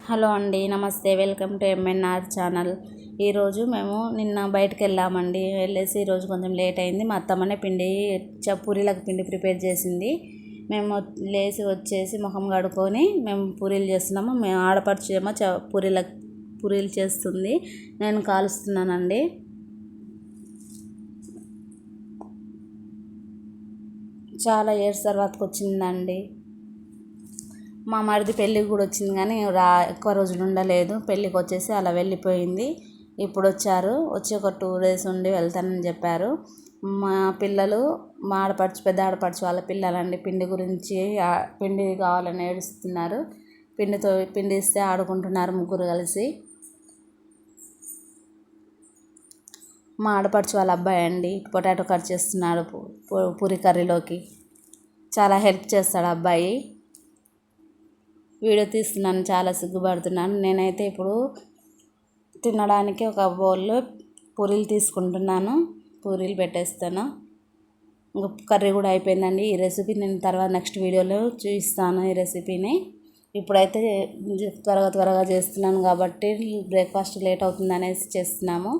Hello అండి, నమస్తే. Welcome to MNR channel. ఈరోజు మేము నిన్న బయటకు వెళ్ళామండి. వెళ్ళేసి ఈరోజు కొంచెం లేట్ అయింది. మా అత్తమ్మనే పూరీలకు పిండి ప్రిపేర్ చేసింది. మేము లేచి వచ్చేసి ముఖం కడుక్కొని మేము పూరీలు చేస్తున్నాము. మేము ఆడపడుచు ఏమో పూరీలు చేస్తుంది, నేను కాలుస్తున్నానండి. చాలా ఇయర్స్ తర్వాతకు వచ్చిందండి. మా మరిది పెళ్ళికి కూడా వచ్చింది, కానీ ఎక్కువ రోజులు ఉండలేదు. పెళ్ళికి వచ్చేసి అలా వెళ్ళిపోయింది. ఇప్పుడు వచ్చి ఒక 2 days ఉండి వెళ్తానని చెప్పారు. మా పిల్లలు, మా ఆడపడుచు, పెద్ద ఆడపడుచు వాళ్ళ పిల్లలండి. పిండి కావాలని ఏడుస్తున్నారు. పిండి ఇస్తే ఆడుకుంటున్నారు ముగ్గురు కలిసి. మా ఆడపడుచు వాళ్ళ అబ్బాయి అండి పొటాటో కట్ చేస్తున్నాడు పూరి కర్రీలోకి. చాలా హెల్ప్ చేస్తాడు అబ్బాయి. వీడియో తీస్తున్నాను, చాలా సిగ్గుపడుతున్నాను. నేనైతే ఇప్పుడు తినడానికి ఒక బౌల్లో పూరీలు తీసుకుంటున్నాను. పూరీలు పెట్టేస్తాను. ఇంకా కర్రీ కూడా అయిపోయిందండి. ఈ రెసిపీ నేను తర్వాత నెక్స్ట్ వీడియోలో చూపిస్తాను ఈ రెసిపీని. ఇప్పుడైతే త్వరగా చేస్తున్నాను కాబట్టి బ్రేక్ఫాస్ట్ లేట్ అవుతుంది అనేసి చేస్తున్నాము.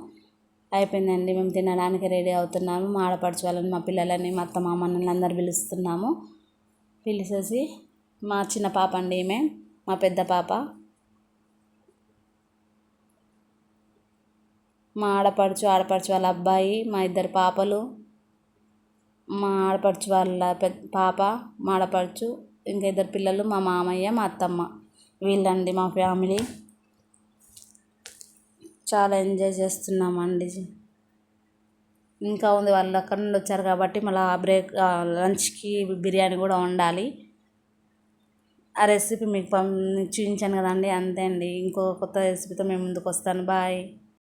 అయిపోయిందండి, మేము తినడానికి రెడీ అవుతున్నాము. మా ఆడపడుచు వాళ్ళని, మా పిల్లలని, మా అత్త మామని అందరు పిలుస్తున్నాము. పిలిచేసి మా చిన్న పాప అండి ఈమె, మా పెద్ద పాప, మా ఆడపడుచు వాళ్ళ అబ్బాయి, మా 2 పాపలు, మా ఆడపడుచు వాళ్ళ పాప, మా ఆడపడుచు, ఇంకా 2 పిల్లలు, మా మామయ్య, మా అత్తమ్మ. వీళ్ళండి మా ఫ్యామిలీ. చాలా ఎంజాయ్ చేస్తున్నామండి. ఇంకా ఉంది, వాళ్ళు అక్కడ నుండి వచ్చారు కాబట్టి మళ్ళీ లంచ్కి బిర్యానీ కూడా వండాలి. ఆ రెసిపీ మీకు చూపించాను కదండి, అంతే అండి. ఇంకో కొత్త రెసిపీతో మేము ముందుకు వస్తాను. బాయ్.